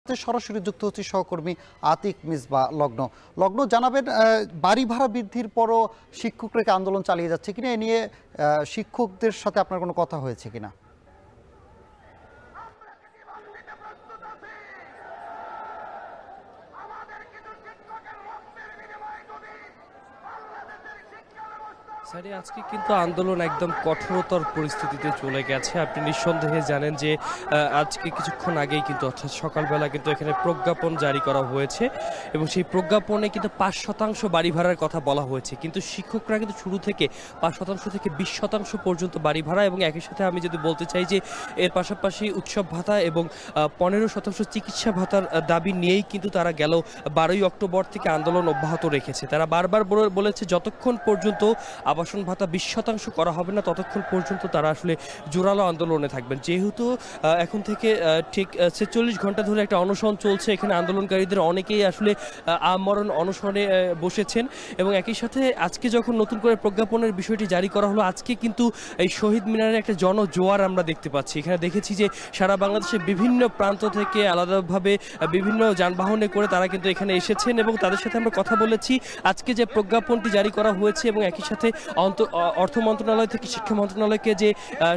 সাথে সরাসরি যুক্ত হচ্ছে সহকর্মী আতিক মিসবাহ লগ্ন। লগ্ন, জানাবেন বাড়ি ভাড়া বৃদ্ধির পরও শিক্ষকরা কি আন্দোলন চালিয়ে যাচ্ছে কিনা, এ নিয়ে শিক্ষকদের সাথে আপনার কোনো কথা হয়েছে কিনা? আজকে কিন্তু আন্দোলন একদম কঠোরতর পরিস্থিতিতে চলে গেছে। আপনি নিঃসন্দেহে জানেন যে আজকে কিছুক্ষণ আগেই কিন্তু অর্থাৎ সকালবেলা কিন্তু এখানে প্রজ্ঞাপন জারি করা হয়েছে এবং সেই প্রজ্ঞাপনে কিন্তু ৫% বাড়ি ভাড়ার কথা বলা হয়েছে, কিন্তু শিক্ষকরা কিন্তু শুরু থেকে ৫% থেকে ২০% পর্যন্ত বাড়ি ভাড়া এবং একই সাথে আমি যদি বলতে চাই যে এর পাশাপাশি উৎসব ভাতা এবং ১৫% চিকিৎসা ভাতার দাবি নিয়েই কিন্তু তারা গেল ১২ই অক্টোবর থেকে আন্দোলন অব্যাহত রেখেছে। তারা বারবার বলেছে যতক্ষণ পর্যন্ত আবাসন ভাতা ২০% করা হবে না ততক্ষণ পর্যন্ত তারা আসলে জোরালো আন্দোলনে থাকবেন। যেহেতু এখন থেকে ঠিক ৪৬ ঘন্টা ধরে একটা অনশন চলছে, এখানে আন্দোলনকারীদের অনেকেই আসলে আমরণ অনশনে বসেছেন এবং একই সাথে আজকে যখন নতুন করে প্রজ্ঞাপনের বিষয়টি জারি করা হলো, আজকে কিন্তু এই শহীদ মিনারে একটা জনজোয়ার আমরা দেখতে পাচ্ছি। এখানে দেখেছি যে সারা বাংলাদেশের বিভিন্ন প্রান্ত থেকে আলাদাভাবে বিভিন্ন যানবাহনে করে তারা কিন্তু এখানে এসেছেন এবং তাদের সাথে আমরা কথা বলেছি। আজকে যে প্রজ্ঞাপনটি জারি করা হয়েছে এবং একই সাথে অর্থ মন্ত্রণালয় থেকে শিক্ষা মন্ত্রণালয়কে যে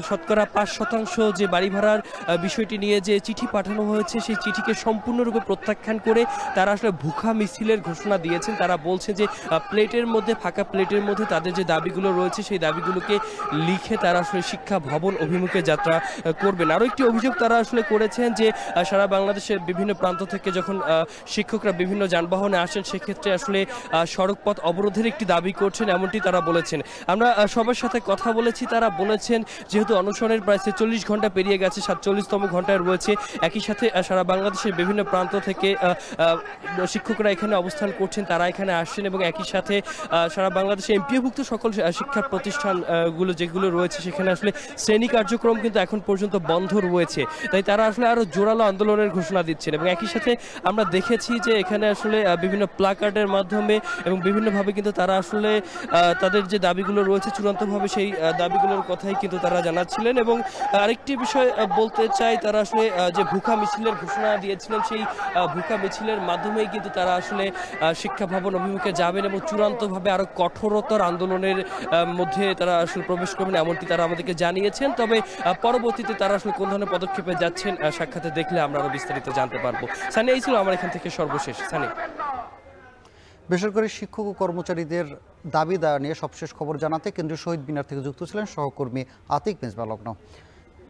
শতকরা ৫% যে বাড়ি ভাড়ার বিষয়টি নিয়ে যে চিঠি পাঠানো হয়েছে, সেই চিঠিকে সম্পূর্ণরূপে প্রত্যাখ্যান করে তারা আসলে ভুখা মিছিলের ঘোষণা দিয়েছেন। তারা বলছে যে প্লেটের মধ্যে, ফাঁকা প্লেটের মধ্যে তাদের যে দাবিগুলো রয়েছে সেই দাবিগুলোকে লিখে তারা আসলে শিক্ষা ভবন অভিমুখে যাত্রা করবেন। আরও একটি অভিযোগ তারা আসলে করেছেন যে সারা বাংলাদেশের বিভিন্ন প্রান্ত থেকে যখন শিক্ষকরা বিভিন্ন যানবাহনে আসেন সেক্ষেত্রে আসলে সড়কপথ অবরোধের একটি দাবি করছেন, এমনটি তারা বলেছেন। আমরা সবার সাথে কথা বলেছি, তারা বলেছেন যেহেতু অনশনের প্রায় ৪৬ ঘন্টা পেরিয়ে গেছে, ৪৭তম ঘন্টায় রয়েছে, একই সাথে সারা বাংলাদেশের বিভিন্ন প্রান্ত থেকে শিক্ষকরা এখানে অবস্থান করছেন, তারা এখানে আসছেন এবং একই সাথে সারা বাংলাদেশে এমপিওভুক্ত সকল শিক্ষা প্রতিষ্ঠানগুলো যেগুলো রয়েছে সেখানে আসলে শ্রেণী কার্যক্রম কিন্তু এখন পর্যন্ত বন্ধ রয়েছে। তাই তারা আসলে আরও জোরালো আন্দোলনের ঘোষণা দিচ্ছেন এবং একই সাথে আমরা দেখেছি যে এখানে আসলে বিভিন্ন প্লাকার্ডের মাধ্যমে এবং বিভিন্নভাবে কিন্তু তারা আসলে তাদের যে দাবিগুলো রয়েছে চূড়ান্তভাবে সেই দাবিগুলোর কথাই কিন্তু তারা জানাচ্ছিলেন। এবং আরেকটি বিষয় বলতে চাই, তারা আসলে যে ভুখা মিছিলের ঘোষণা দিয়েছিলেন সেই ভুখা মিছিলের মাধ্যমেই কিন্তু তারা আসলে শিক্ষা ভবন অভিমুখে যাবেন এবং চূড়ান্তভাবে আরও কঠোরতর আন্দোলনের মধ্যে তারা আসলে প্রবেশ করবেন, এমনটি তারা আমাদেরকে জানিয়েছেন। তবে পরবর্তীতে তারা আসলে কোন ধরনের পদক্ষেপে যাচ্ছেন সাক্ষাতে দেখলে আমরা আরও বিস্তারিত জানতে পারবো। সানি, এই ছিল আমার এখান থেকে সর্বশেষ। সানি, বেসরকারি শিক্ষক ও কর্মচারীদের দাবি দাওয়া নিয়ে সবশেষ খবর জানাতে কেন্দ্রীয় শহীদ মিনার থেকে যুক্ত ছিলেন সহকর্মী আতিক মিসবাহ লগ্ন।